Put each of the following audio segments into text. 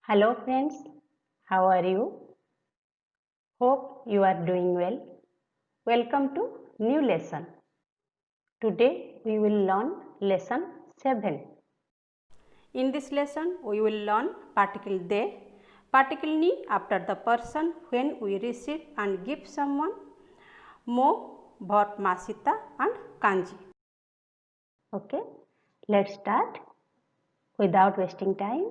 Hello friends, how are you? Hope you are doing well. Welcome to new lesson. Today we will learn lesson 7. In this lesson we will learn particle they, particle ni after the person when we receive and give someone, mo, bhot, masita and kanji. Okay, let's start without wasting time.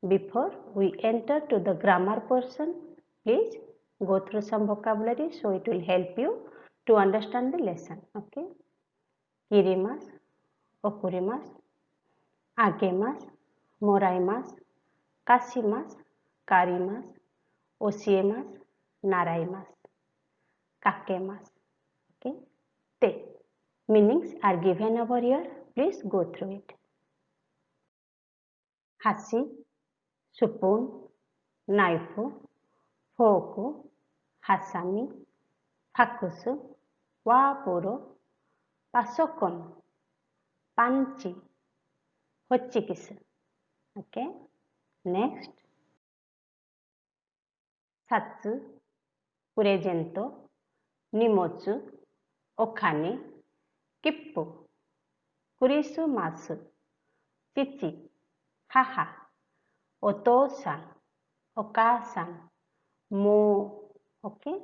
Before we enter to the grammar portion, please go through some vocabulary so it will help you to understand the lesson. Okay. Kirimas, okurimas, agemas, moraimas, kasimas, karimas, osiemas, naraimas, kakemas. Okay. Te meanings are given over here. Please go through it. Hasi, spoon, knife, fork, hasami, hakusu, wapuro, pasokon, panchi, hochikisu. Okay. Next. Satsu, presento, nimotsu, okane, kippu, kurisu masu, chichi, haha, otosan, okasan, mo. Okay.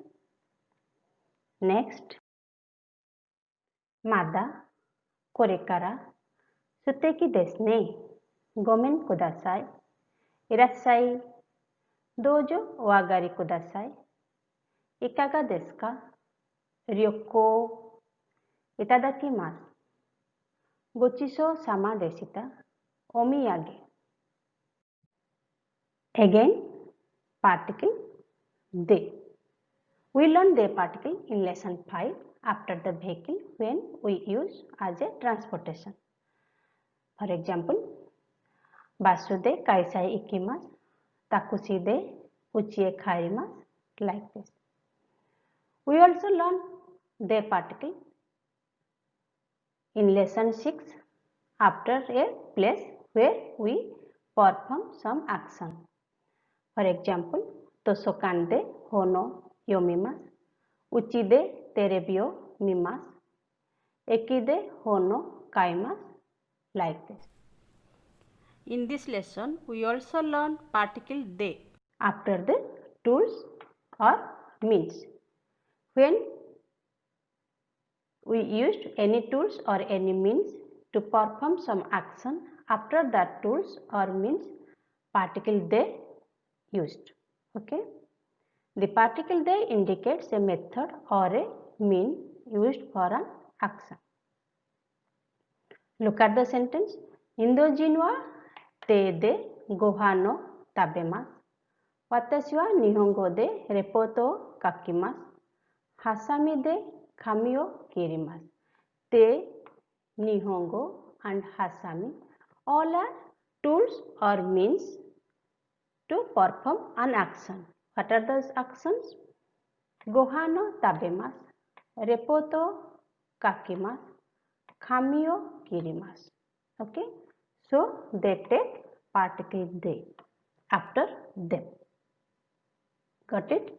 Next. Mada, korekara, suteki desu ne, gomen kudasai, irassai, dojo o agari kudasai, ikaga desu ka, ryoko, itadakimasu, gochiso sama deshita, omiyage. Again, particle they. We learned the particle in lesson 5 after the vehicle when we use as a transportation. For example, Basude kaisai ikimasu, takuside uchie kairimasu, like this. We also learned the particle in lesson 6 after a place where we perform some action. For example, tosokande hono yomimasu, uchide terebio mimasu, ekide hono kaimasu, like this. In this lesson, we also learn particle they after the tools or means. When we used any tools or any means to perform some action, after that tools or means, particle they used. Okay. The particle they indicates a method or a mean used for an action. Look at the sentence. Indojin wa te de gohan o tabemasu. Watashi wa nihongo de report o kakimasu. Hasami de kami o kirimasu. Te, nihongo and hasami all are tools or means to perform an action. What are those actions? Gohan o tabemasu. Report o kakimasu. Kami o kirimasu. Okay. So they take particle they after them. Got it?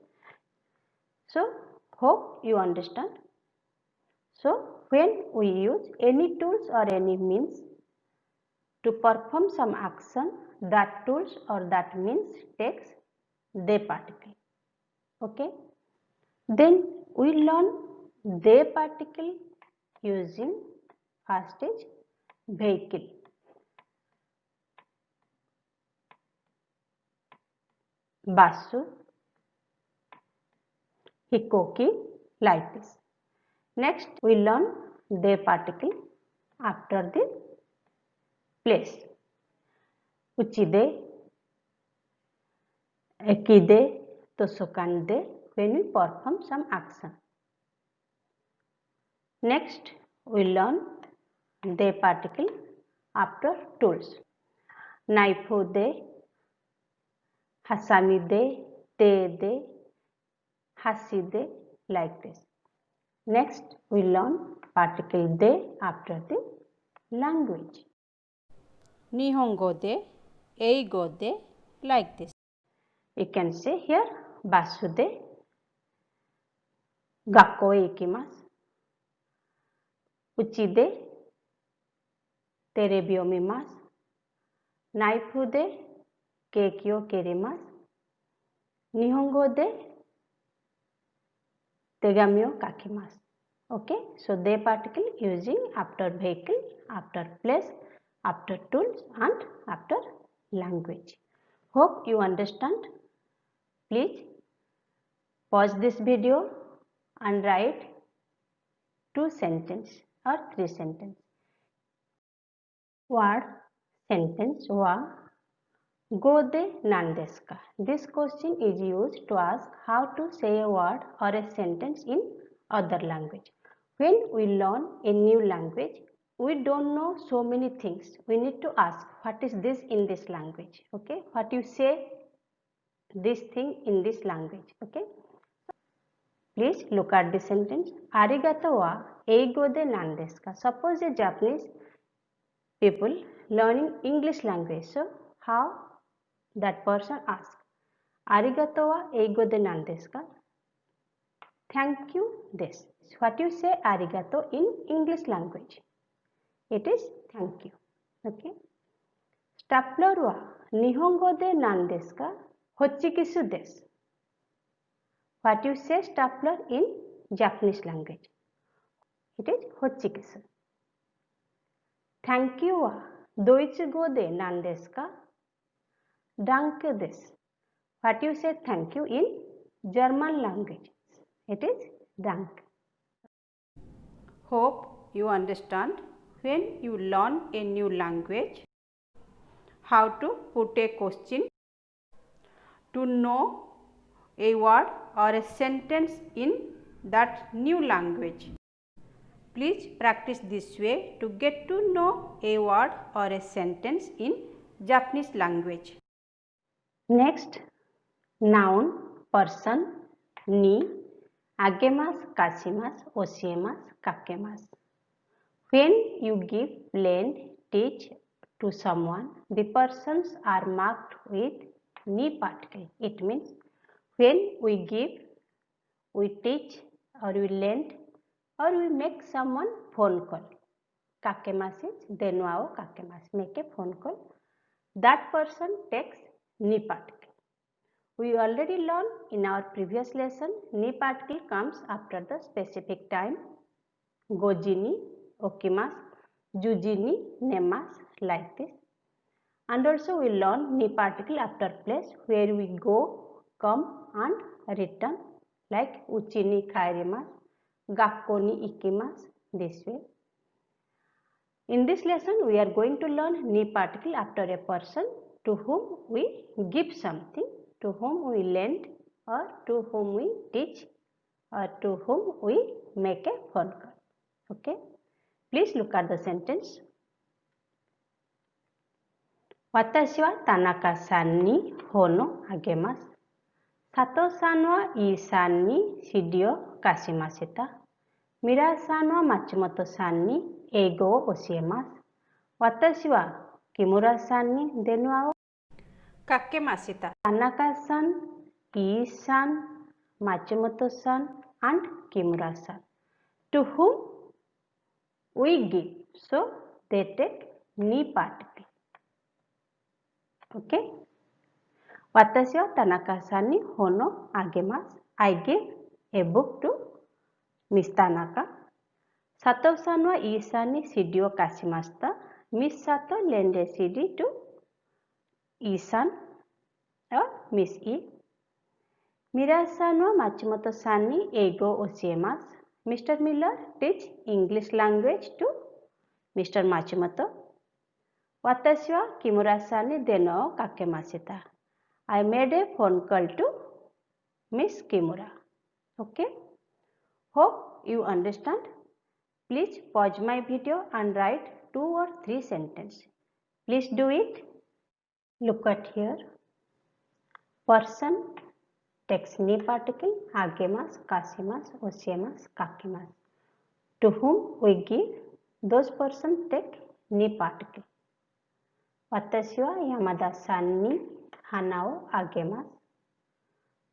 So hope you understand. So when we use any tools or any means to perform some action, that tools or that means takes they particle. Okay. Then we learn they particle using first is vehicle. Basu, hikoki, like this. Next, we learn they particle after the place. Uchide, ekide, tosokande when we perform some action. Next, we learn they particle after tools. Knife de, hasami de, te de, hasi de, like this. Next, we learn particle they after the language. Nihongo de, eigo de, like this. You can say here Basude Gakko e ikimasu. Uchi de terebi o mimasu. Naifu de keiki o kirimasu. Nihongo de tegami o kakimasu. Okay, so de particle using after vehicle, after place, after tools and after language. Hope you understand. Please pause this video and write 2 sentences or 3 sentences. Word sentence wa Gode Nandeska. This question is used to ask how to say a word or a sentence in other language. When we learn a new language, we don't know so many things. We need to ask what is this in this language. Okay, what you say this thing in this language. Okay, please look at the sentence. Arigato wa eigo de nandesu. Suppose a Japanese people learning English language. So how that person asks, Arigato wa eigo de nandesu? Thank you desu. What you say arigato in English language? It is thank you. Okay. Stapler wa nihongo de nandesu? Hochikisu desu. What you say stapler in Japanese language? It is hochikisu. Thank you wa doichigo de nandesu? Danke desu. What you say thank you in German language? It is danke. Hope you understand. When you learn a new language, how to put a question to know a word or a sentence in that new language. Please practice this way to get to know a word or a sentence in Japanese language. Next, noun, person, ni, agemasu, kashimasu, oshiemasu, kakemasu. When you give, lend, teach to someone, the persons are marked with ni particle. It means when we give, we teach or we lend or we make someone phone call. Kakemasu is denwa o kakemasu. Make a phone call. That person takes ni particle. We already learned in our previous lesson, ni particle comes after the specific time. Goji ni, okimasu, juji ni, nemasu, like this. And also we learn ni particle after place where we go, come and return, like uchi ni kaerimasu, gakko ni ikimasu, this way. In this lesson we are going to learn ni particle after a person to whom we give something, to whom we lend or to whom we teach or to whom we make a phone call. Okay, please look at the sentence. Watashi wa Tanaka-san ni hono agemasu. Sato-san wa Ii-san ni CD o kashimashita. Mira-san wa Matsumoto-san ni eigo o oshiemasu. Watashi wa Kimura-san ni denwa o kakemashita. Tanaka-san, Ii-san, Matsumoto-san and Kimura-san. To whom we give. So they take ni particle. Okay. Watashi wa Tanaka-san ni hono agemasu. I give a book to Miss Tanaka. Sato-san wa Ii-san ni CD o kashimashita. Miss Sato lend a CD to Ii-san or Miss E. Mira-san wa Matsumoto-san ni eigo o oshiemasu. Mr. Miller teach English language to Mr. Matsumoto. Watashi wa Kimura-san ni deno o kakemashita. I made a phone call to Miss Kimura. Okay. Hope you understand. Please pause my video and write 2 or 3 sentences. Please do it. Look at here. Person takes ni particle, agemasu, kashimasu, oshiemasu, kakemasu. To whom we give, those persons take ni particle. Watashi wa Yamada-san ni hanao agemasu.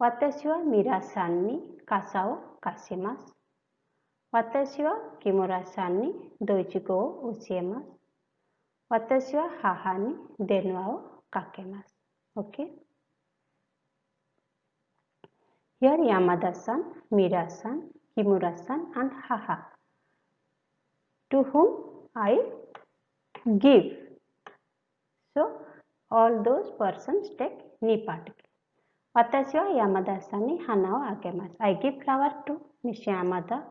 Watashi wa Mira-san ni kasa wo kashimasu. Watashi wa Kimura-san ni doichigo wo oshiemasu. Watashi wa haha ni denwa wo kakemasu. Okay. Here Yamada-san, Mira-san, Kimura-san and haha, to whom I give. So all those persons take ni particle. Watashi wa Yamada-san ni hana wo agemasu. I give flower to Mr. Yamada.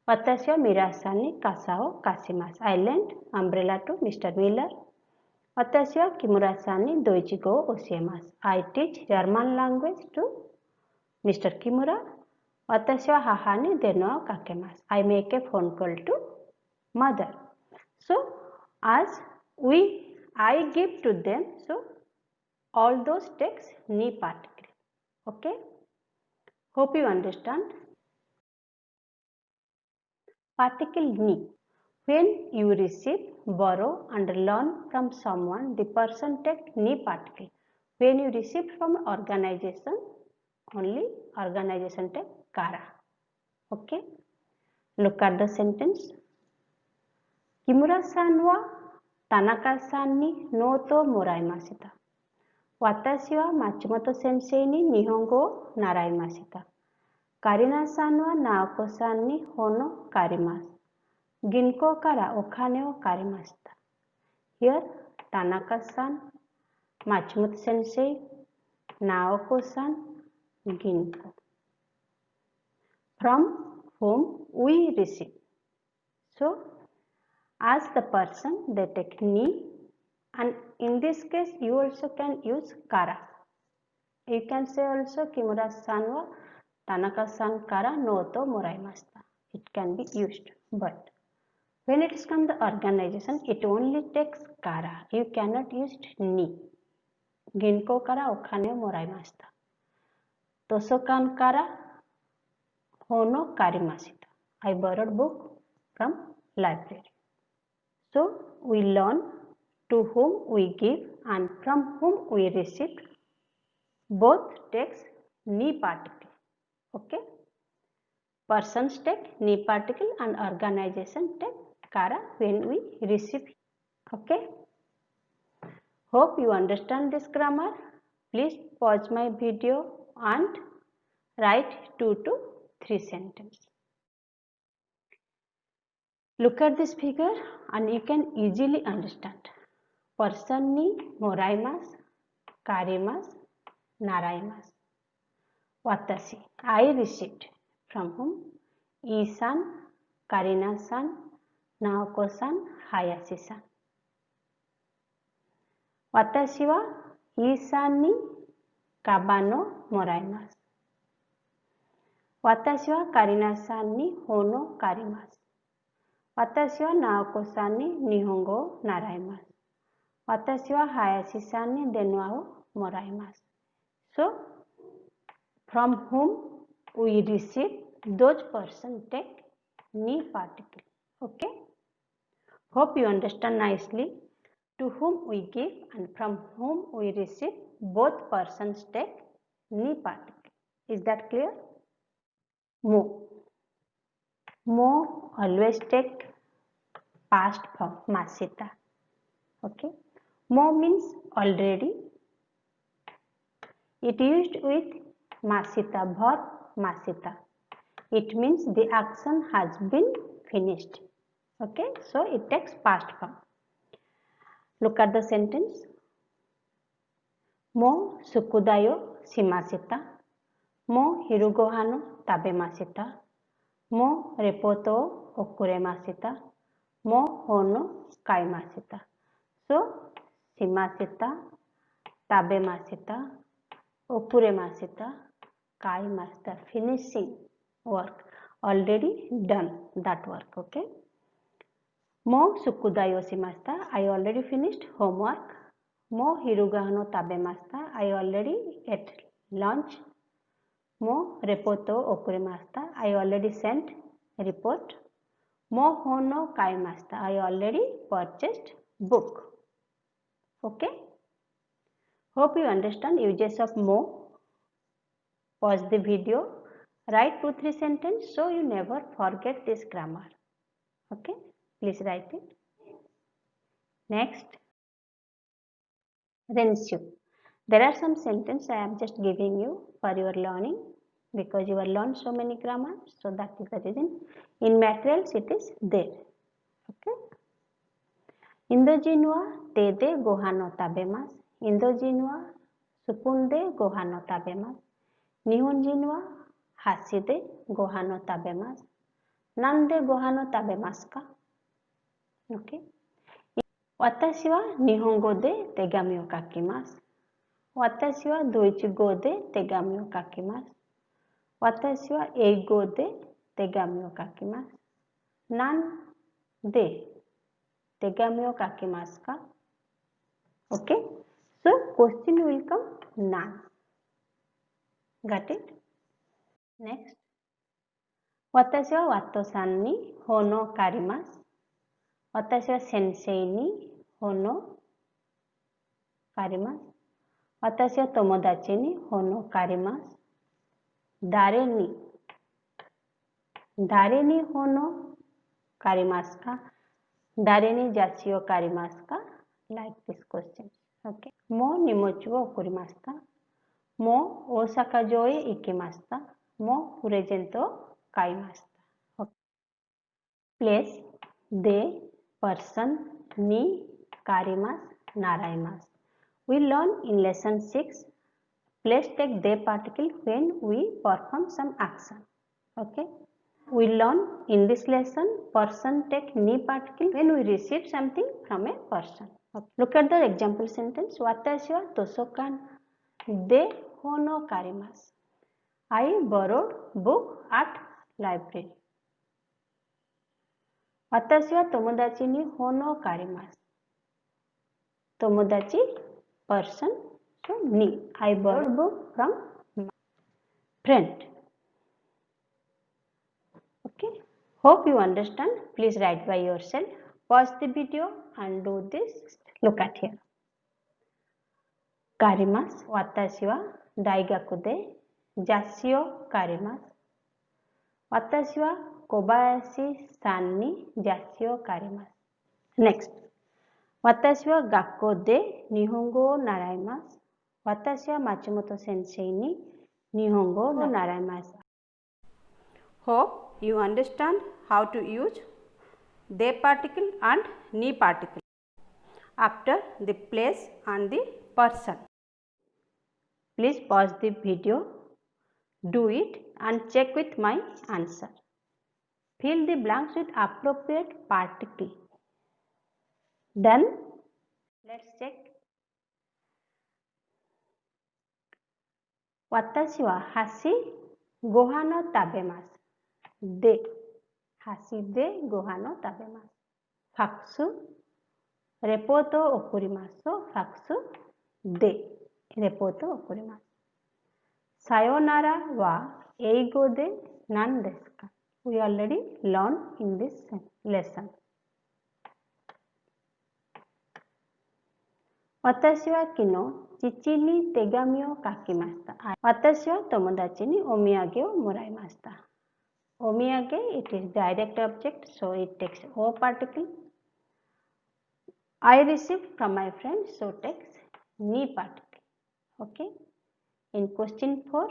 Watashi wa Mira-san ni kasa wo kashimasu. I lend umbrella to Mr. Miller. Watashi wa Kimura-san ni doichigo wo oshiemasu. I teach German language to Mr. Kimura. Watashi wa haha ni denwa wo kakemasu. I make a phone call to mother. So as I give to them, so all those takes ni particle. Okay. Hope you understand. Particle ni. When you receive, borrow and learn from someone, the person take ni particle. When you receive from organization, only organization take kara. Okay. Look at the sentence. Kimura-san wa Tanaka-san ni note wo moraimashita. Watashi wa Matsumoto sensei ni nihongo wo naraimashita. Karina-san wa Naoko-san ni hon o karimasu. Ginko kara okane wo karimashita. Here Tanaka-san, Matsumoto sensei, Naoko-san, Ginko. From whom we receive. So as the person they take ni, and in this case you also can use kara. You can say also Kimura-san wa Tanaka-san kara note wo moraimashita. It can be used, but when it is from the organization, it only takes kara. You cannot use ni. Ginko kara okane wo moraimashita. Tosokan kara hon o karimashita. I borrowed book from library. So we learn to whom we give and from whom we receive. Both takes ni particle. Okay. Persons take ni particle and organization take kara when we receive. Okay. Hope you understand this grammar. Please pause my video and write 2 to 3 sentences. Look at this figure and you can easily understand. Person ni moraimasu, karimasu, naraimasu. Watashi, I received. From whom? Ii-san, Karina-san, Naoko-san, Hayashi-san. Watashi wa Ii-san ni kaban o moraimasu. Watashi wa Karina-san ni hon o karimasu. Watashi wa Naoko-san ni nihongo wo naraimasu. Watashi wa Hayashi-san ni denwa wo moraimasu. So, from whom we receive, those person take ni particle. Okay. Hope you understand nicely. To whom we give and from whom we receive, both persons take ni particle. Is that clear? Mo. Mo always take past form, mashita. Okay. Mo means already. It used with mashita, verb mashita. It means the action has been finished. Okay. So it takes past form. Look at the sentence. Mo sukudai wo shimashita. Mo hiru gohan o tabemashita. Mo reporto wo okuremashita. Mo hon o kaimashita. So, shimashita, tabemashita, okuremashita, kaimashita. Finishing work. Already done that work. Okay. Mo sukudai wo shimashita. I already finished homework. Mo hiru gohan o tabemashita. I already ate lunch. Mo reporto wo okuremashita. I already sent a report. Mo hon o kaimashita. I already purchased book. Okay. Hope you understand uses of mo. Pause the video, write 2-3 sentences so you never forget this grammar. Okay, please write it. Next, Renshu. There are some sentences I am just giving you for your learning because you have learned so many grammar, so that is the reason. In materials it is there. Okay. Indojin wa tede gohan no tabemasu. Indojin wa supun de gohan no tabemasu. Nihonjin wa hashi de gohan no tabemasu. Nan de gohan no tabemasu ka? Okay. Watashi wa nihongo de tegami o kakimasu. Watashi wa doichigo de tegami o kakimasu. Watashi wa eigo de tegami o kakimasu. Nan de tegami o kakimasu ka? Okay. So question will come nan. Got it? Next. Watashi wa Wato-san ni hono karimasu. Watashi wa sensei ni hono karimasu. Watashi wa tomodachi ni hono karimasu. Dare ni hono karimasu ka? Dare ni jashi o karimasu ka? Like this question. Okay. Mo nimochi wo okurimasu ta? Mo Osaka jo e ikimasu ta? Mo present o kaimasu ta? Okay. Place de person ni karimasu naraimasu. We learn in lesson 6 place take de particle when we perform some action. Okay. We learn in this lesson person take ni particle when we receive something from a person. Okay. Look at the example sentence. Watashi wa tosokan de hono karimasu. I borrowed book at library. Watashi wa tomodachi ni hono karimasu. Tomodachi person, so ni. I borrowed book from my friend. Okay. Hope you understand. Please write by yourself. Pause the video and do this. Look at here. Karimasu. Watashi wa daigaku de jashi o karimasu. Watashi wa Kobayashi-san ni jashi o karimasu. Next. Watashi wa gakko de nihongo o naraimasu. Watashi wa Matsumoto sensei ni nihongo o naraimasu. Hope you understand how to use de particle and ni particle after the place and the person. Please pause the video, do it and check with my answer. Fill the blanks with appropriate particle. Done? Let's check. Watashi wa hashi gohan o tabemasu. De. Hashi de gohan o tabemasu. Faksu. Report o okurimasu. So, faksu de. Report o okurimasu. Sayonara wa eigo de nan desu ka? We already learned in this lesson. Watashi wa kino chichi ni tegami o kakimashita. Watashi wa tomodachi ni omiyage o moraimashita. Omiyage, it is direct object, so it takes o particle. I received from my friend, so takes ni particle. Okay. In question 4,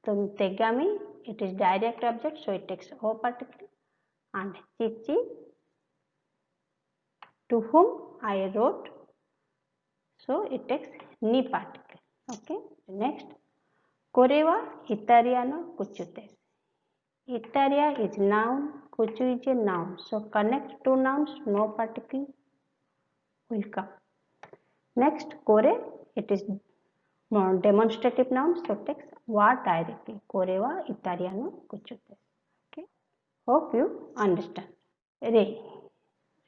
tegami, it is direct object, so it takes o particle. And chichi, to whom I wrote, so it takes ni particle. Okay. Next, kore wa Itaria no kuchu desu. Itaria is noun, kuchu is a noun. So connect two nouns, no particle will come. Next, kore, it is more demonstrative noun, so takes wa directly. Kore wa Itaria no kuchu desu. Okay. Hope you understand. Re.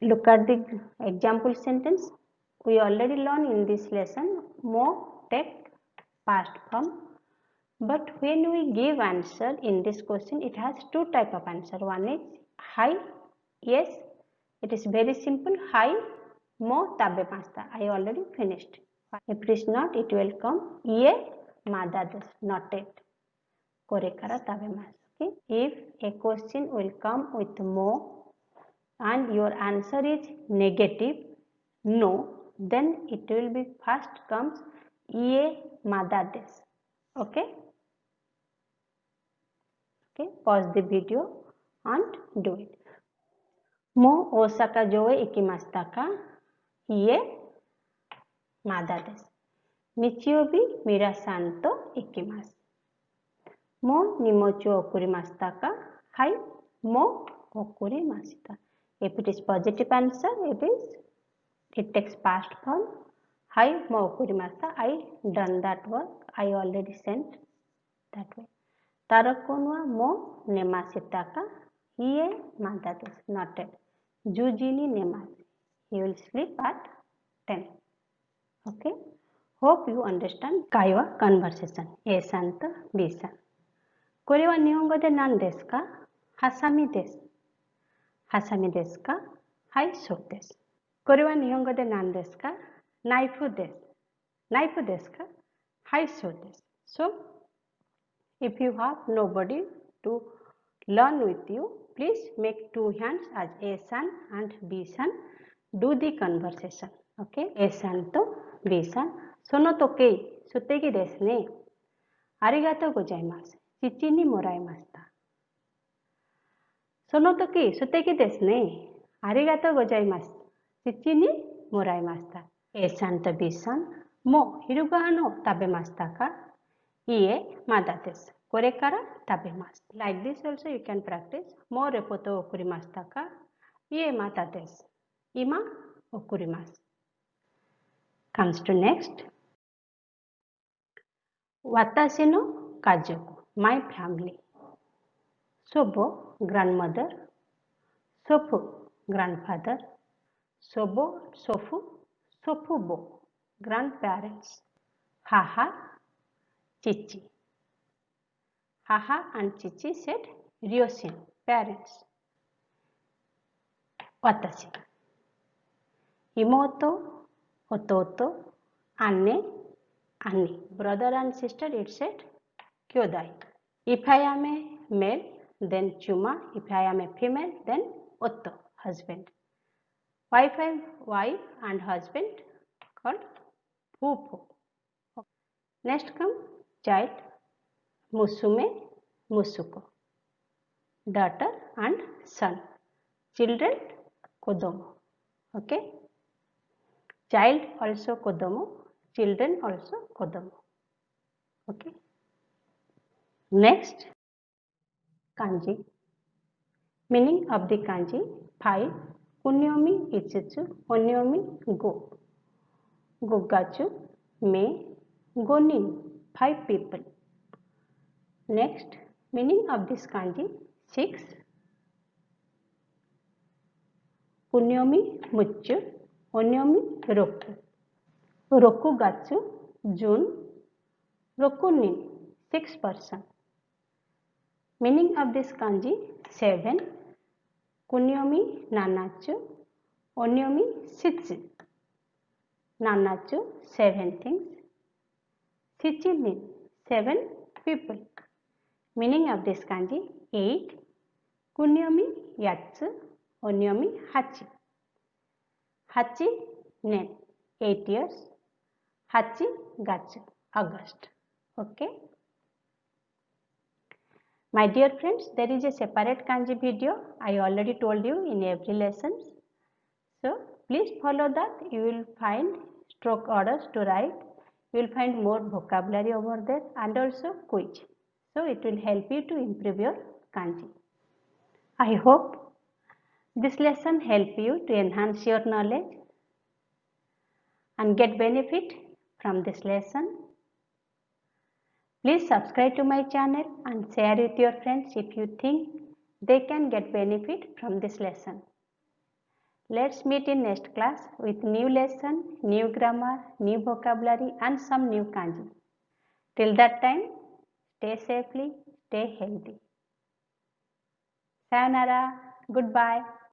Look at the example sentence. We already learned in this lesson, mo take past form. But when we give answer in this question, it has two type of answer. One is hi, yes, it is very simple. Hi, mo tabemashita. I already finished. If it is not, it will come ie mada desu, noted. Korekara tabemasu. Okay? If a question will come with mo and your answer is negative, no, then it will be first comes ie mada desu. Okay? Okay, pause the video and do it. Mo Osaka joe ikimashita ka? Ie mada desu. Nichiyobi minasan to ikimasu. Mo nimochi o okurimashita ka? Hai, mo okurimashita. If it is positive answer, it takes past form. Hai, mo okurimashita. I done that work. I already sent that way. Tarakonwa mo nemashita ka? Ie mada desu. Noted. Jujini nemasu. He will sleep at 10. Okay. Hope you understand Kaiwa conversation. A san to B san. これは日本語で何ですか？ハサミです。ハサミですか？はい、そうです。これは日本語で何ですか？ナイフです。ナイフですか？はい、そうです。So, if you have nobody to learn with you, please make two hands as A san and B san. Do the conversation. Okay? A san to B san. その時計、素敵ですね。ありがとうございます。父にもらいました。その時、素敵ですね。ありがとうございます。父にもらいました。A さんと B さん、もう昼ご飯を食べましたか？いいえ、まだです。これから食べます。Like this also you can practice. もうレポートを送りましたか？いいえ、まだです。今、送ります。Comes to next. 私の家族、my family. 祖母、grandmother. 祖父、grandfather. 祖母、祖父、祖父母、grandparents. 母、父。母 and 父 said Ryoshin, parents. 私。妹、弟、姉、兄。Brother and sister, it said kyodai. If I am a male, then chuma. If I am a female, then otto, husband. Wife and husband called fufu. Next come child, musume, musuko. Daughter and son. Children, kodomo. Okay. Child also kodomo. Children also kodomo. Okay. Next, kanji. Meaning of the kanji 5. Kunyomi ichichu, onyomi go. Gogachu, me, gonin, 5 people. Next, meaning of this kanji 6. Kunyomi muchu, onyomi roku. Rokugatsu, June, rokunin, 6 person. Meaning of this kanji 7. Kunyomi nanachu, onyomi shitsu. Nanachu, 7 things. Shichinin, 7 people. Meaning of this kanji 8. Kunyomi yatsu, onyomi hachi. Hachi, name, 8 years. Hachi gatsu, August. Okay. My dear friends, there is a separate kanji video. I already told you in every lesson. So, please follow that. You will find stroke orders to write. You will find more vocabulary over there and also quiz. So, it will help you to improve your kanji. I hope this lesson help you to enhance your knowledge and get benefit from this lesson. Please subscribe to my channel and share with your friends if you think they can get benefit from this lesson. Let's meet in next class with new lesson, new grammar, new vocabulary and some new kanji. Till that time, stay safely, stay healthy. Sayonara, goodbye.